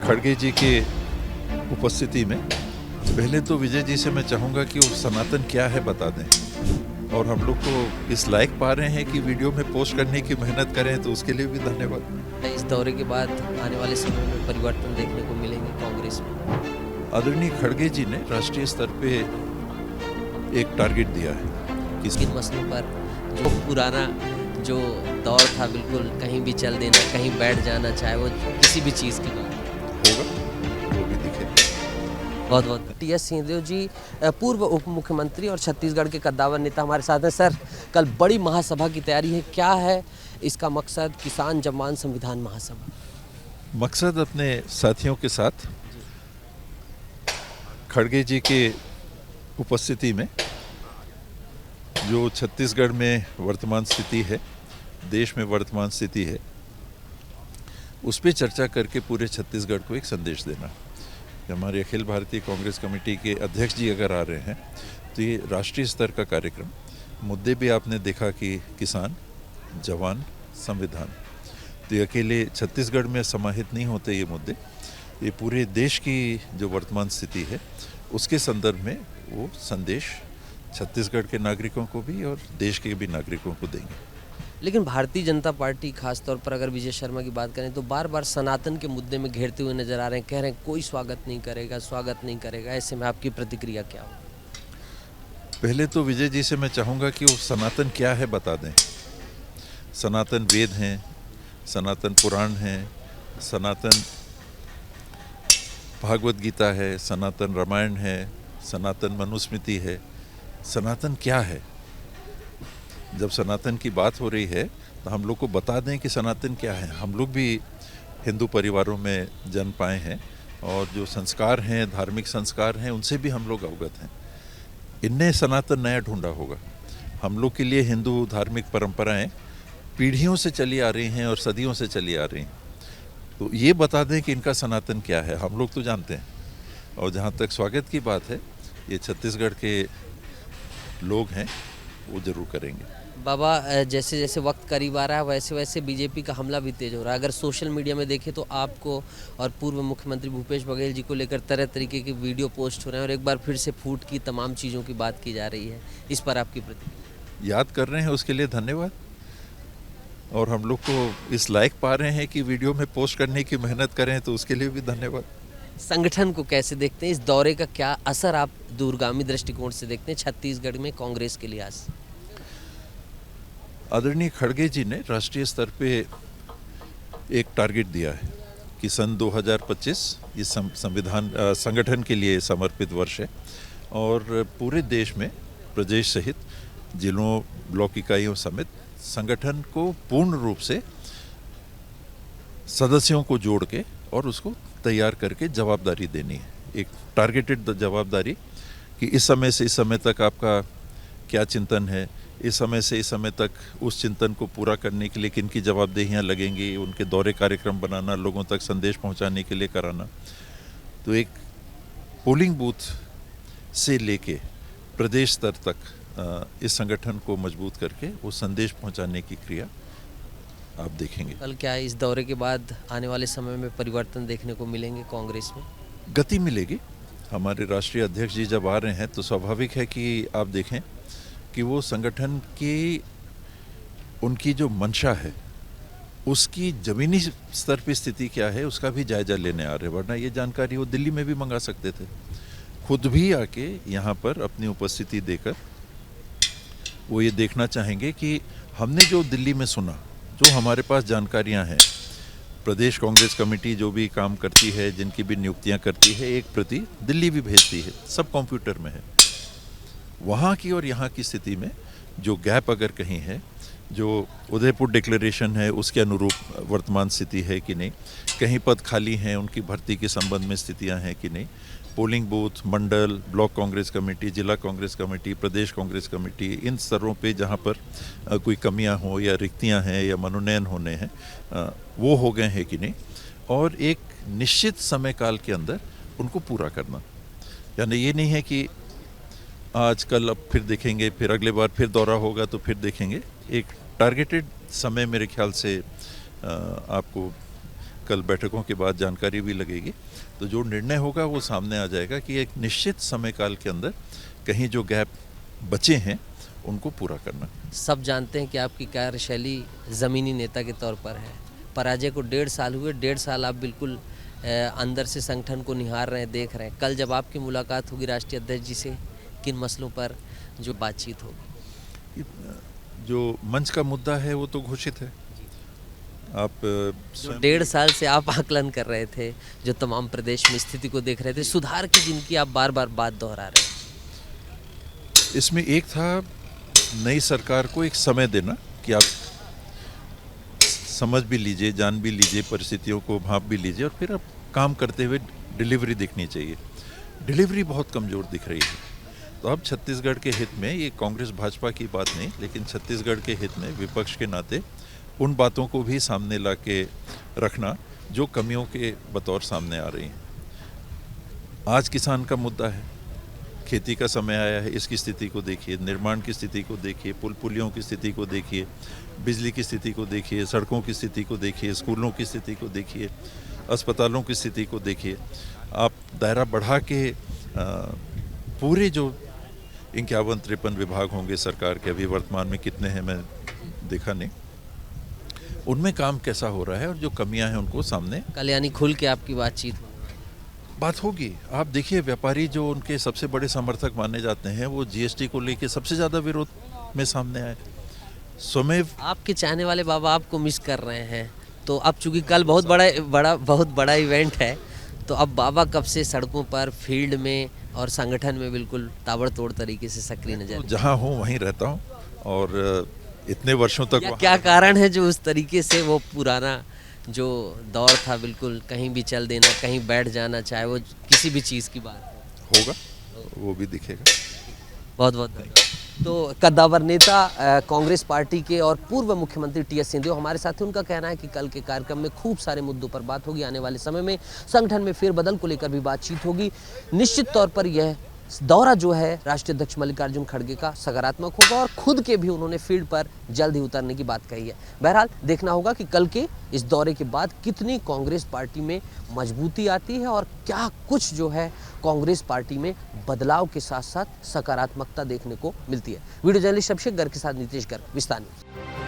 खड़गे जी के उपस्थिति में पहले तो विजय जी से मैं चाहूँगा कि वो सनातन क्या है बता दें, और हम लोग को इस लायक पा रहे हैं कि वीडियो में पोस्ट करने की मेहनत करें, तो उसके लिए भी धन्यवाद। इस दौरे के बाद आने वाले समय में परिवर्तन देखने को मिलेंगे कांग्रेस में। आदरणीय खड़गे जी ने राष्ट्रीय स्तर पे एक टारगेट दिया है कि किन मसलों पर जो पुराना जो दौर था, बिल्कुल कहीं भी चल देना, कहीं बैठ जाना, चाहे वो किसी भी चीज़ की बात होगा वो भी दिखे। बहुत बहुत टी.एस. सिंहदेव जी पूर्व उप मुख्यमंत्री और छत्तीसगढ़ के कद्दावर नेता हमारे साथ हैं। सर, कल बड़ी महासभा की तैयारी है, क्या है इसका मकसद? किसान जम्मान संविधान महासभा मकसद अपने साथियों के साथ खड़गे जी के उपस्थिति में जो छत्तीसगढ़ में वर्तमान स्थिति है, देश में वर्तमान स्थिति है, उस पर चर्चा करके पूरे छत्तीसगढ़ को एक संदेश देना। हमारे अखिल भारतीय कांग्रेस कमेटी के अध्यक्ष जी अगर आ रहे हैं तो ये राष्ट्रीय स्तर का कार्यक्रम, मुद्दे भी आपने देखा कि किसान, जवान, संविधान, तो ये अकेले छत्तीसगढ़ में समाहित नहीं होते ये मुद्दे, ये पूरे देश की जो वर्तमान स्थिति है उसके संदर्भ में वो संदेश छत्तीसगढ़ के नागरिकों को भी और देश के भी नागरिकों को देंगे। लेकिन भारतीय जनता पार्टी खासतौर पर अगर विजय शर्मा की बात करें तो बार बार सनातन के मुद्दे में घेरते हुए नजर आ रहे हैं, कह रहे हैं कोई स्वागत नहीं करेगा, स्वागत नहीं करेगा। ऐसे में आपकी प्रतिक्रिया क्या हो? पहले तो विजय जी से मैं चाहूँगा कि वो सनातन क्या है बता दें। सनातन वेद हैं, सनातन पुराण हैं, सनातन भागवत गीता है, सनातन रामायण है, सनातन मनुस्मृति है। सनातन क्या है? जब सनातन की बात हो रही है तो हम लोग को बता दें कि सनातन क्या है। हम लोग भी हिंदू परिवारों में जन्म पाए हैं और जो संस्कार हैं, धार्मिक संस्कार हैं, उनसे भी हम लोग अवगत हैं। इनने सनातन नया ढूंढा होगा। हम लोग के लिए हिंदू धार्मिक परंपराएं पीढ़ियों से चली आ रही हैं और सदियों से चली आ रही हैं, तो ये बता दें कि इनका सनातन क्या है। हम लोग तो जानते हैं। और जहाँ तक स्वागत की बात है, ये छत्तीसगढ़ के लोग हैं, वो ज़रूर करेंगे। बाबा, जैसे जैसे वक्त करीब आ रहा है वैसे वैसे बीजेपी का हमला भी तेज हो रहा है। अगर सोशल मीडिया में देखें तो आपको और पूर्व मुख्यमंत्री भूपेश बघेल जी को लेकर तरह तरीके के वीडियो पोस्ट हो रहे हैं और एक बार फिर से फूट की तमाम चीज़ों की बात की जा रही है। इस पर आपकी प्रतिक्रिया? याद कर रहे हैं उसके लिए धन्यवाद, और हम लोग को इस लायक पा रहे हैं कि वीडियो में पोस्ट करने की मेहनत करें, तो उसके लिए भी धन्यवाद। संगठन को कैसे देखते हैं? इस दौरे का क्या असर आप दूरगामी दृष्टिकोण से देखते हैं छत्तीसगढ़ में कांग्रेस के लिहाज से? आदरणीय खड़गे जी ने राष्ट्रीय स्तर पे एक टारगेट दिया है कि सन 2025 ये संविधान संगठन के लिए समर्पित वर्ष है, और पूरे देश में प्रदेश सहित जिलों, ब्लॉक इकाइयों समेत संगठन को पूर्ण रूप से सदस्यों को जोड़ के और उसको तैयार करके जवाबदारी देनी है। एक टारगेटेड जवाबदारी कि इस समय से इस समय तक आपका क्या चिंतन है, इस समय से इस समय तक उस चिंतन को पूरा करने के लिए किन की जवाबदेहियाँ लगेंगी, उनके दौरे कार्यक्रम बनाना, लोगों तक संदेश पहुंचाने के लिए कराना। तो एक पोलिंग बूथ से लेके प्रदेश स्तर तक इस संगठन को मजबूत करके वो संदेश पहुंचाने की क्रिया आप देखेंगे। कल क्या है, इस दौरे के बाद आने वाले समय में परिवर्तन देखने को मिलेंगे कांग्रेस में? गति मिलेगी। हमारे राष्ट्रीय अध्यक्ष जी जब आ रहे हैं तो स्वाभाविक है कि आप देखें कि वो संगठन की उनकी जो मंशा है उसकी ज़मीनी स्तर पे स्थिति क्या है उसका भी जायजा लेने आ रहे हैं। वरना ये जानकारी वो दिल्ली में भी मंगा सकते थे। खुद भी आके यहाँ पर अपनी उपस्थिति देकर वो ये देखना चाहेंगे कि हमने जो दिल्ली में सुना, जो हमारे पास जानकारियाँ हैं, प्रदेश कांग्रेस कमेटी जो भी काम करती है, जिनकी भी नियुक्तियाँ करती है, एक प्रति दिल्ली भी भेजती है, सब कंप्यूटर में है। वहाँ की और यहाँ की स्थिति में जो गैप अगर कहीं है, जो उदयपुर डिक्लेरेशन है उसके अनुरूप वर्तमान स्थिति है कि नहीं, कहीं पद खाली हैं, उनकी भर्ती के संबंध में स्थितियाँ हैं कि नहीं, पोलिंग बूथ, मंडल, ब्लॉक कांग्रेस कमेटी, जिला कांग्रेस कमेटी, प्रदेश कांग्रेस कमेटी, इन स्तरों पे जहाँ पर कोई कमियाँ हो या रिक्तियाँ हैं या मनोनयन होने हैं, वो हो गए हैं कि नहीं, और एक निश्चित समय काल के अंदर उनको पूरा करना। यानी ये नहीं है कि आज कल अब फिर देखेंगे, फिर अगले बार फिर दौरा होगा तो फिर देखेंगे। एक टारगेटेड समय मेरे ख्याल से आपको कल बैठकों के बाद जानकारी भी लगेगी, तो जो निर्णय होगा वो सामने आ जाएगा कि एक निश्चित समय काल के अंदर कहीं जो गैप बचे हैं उनको पूरा करना। सब जानते हैं कि आपकी कार्यशैली ज़मीनी नेता के तौर पर है। पराजय को 1.5 साल हुए, 1.5 साल आप बिल्कुल अंदर से संगठन को निहार रहे हैं, देख रहे हैं। कल जब आपकी मुलाकात होगी राष्ट्रीय अध्यक्ष जी से, किन मसलों पर जो बातचीत होगी? जो मंच का मुद्दा है वो तो घोषित है। आप जो 1.5 साल से आप आकलन कर रहे थे, जो तमाम प्रदेश में स्थिति को देख रहे थे, सुधार की जिनकी आप बार बार बात दोहरा रहे हैं, इसमें एक था नई सरकार को एक समय देना कि आप समझ भी लीजिए, जान भी लीजिए, परिस्थितियों को भांप भी लीजिए और फिर आप काम करते हुए डिलीवरी दिखनी चाहिए। डिलीवरी बहुत कमज़ोर दिख रही है। तो अब छत्तीसगढ़ के हित में, ये कांग्रेस भाजपा की बात नहीं, लेकिन छत्तीसगढ़ के हित में विपक्ष के नाते उन बातों को भी सामने ला के रखना जो कमियों के बतौर सामने आ रही हैं। आज किसान का मुद्दा है, खेती का समय आया है, इसकी स्थिति को देखिए, निर्माण की स्थिति को देखिए, पुल पुलियों की स्थिति को देखिए, बिजली की स्थिति को देखिए, सड़कों की स्थिति को देखिए, स्कूलों की स्थिति को देखिए, अस्पतालों की स्थिति को देखिए। आप दायरा बढ़ा के पूरे जो 51-53 विभाग होंगे सरकार के, अभी वर्तमान में कितने हैं मैं देखा नहीं, उनमें काम कैसा हो रहा है और जो कमियां हैं उनको सामने कल यानी खुल के आपकी बातचीत हो? बात होगी। आप देखिए, व्यापारी जो उनके सबसे बड़े समर्थक माने जाते हैं, वो जीएसटी को लेके सबसे ज़्यादा विरोध में सामने आए। स्वमेव आपके चाहने वाले बाबा आपको मिस कर रहे हैं, तो अब चूंकि कल बहुत बड़ा इवेंट है, तो अब बाबा कब से सड़कों पर, फील्ड में और संगठन में बिल्कुल ताबड़तोड़ तरीके से सक्रिय नजर? जहाँ हूँ वहीं रहता हूँ और इतने वर्षों तक क्या कारण है जो उस तरीके से वो पुराना जो दौर था, बिल्कुल कहीं भी चल देना, कहीं बैठ जाना, चाहे वो किसी भी चीज़ की बात होगा, वो भी दिखेगा। बहुत बहुत धन्यवाद। तो कद्दावर नेता कांग्रेस पार्टी के और पूर्व मुख्यमंत्री टी.एस. सिंहदेव हमारे साथ हैं। उनका कहना है कि कल के कार्यक्रम में खूब सारे मुद्दों पर बात होगी। आने वाले समय में संगठन में फेरबदल को लेकर भी बातचीत होगी। निश्चित तौर पर यह दौरा जो है राष्ट्रीय अध्यक्ष मल्लिकार्जुन खड़गे का सकारात्मक होगा और खुद के भी उन्होंने फील्ड पर जल्द ही उतरने की बात कही है। बहरहाल देखना होगा कि कल के इस दौरे के बाद कितनी कांग्रेस पार्टी में मजबूती आती है और क्या कुछ जो है कांग्रेस पार्टी में बदलाव के साथ साथ सकारात्मकता देखने को मिलती है। वीडियो जर्नलिस्ट अभिषेक गर्ग के साथ नीतीश गर्ग, विस्तार न्यूज़।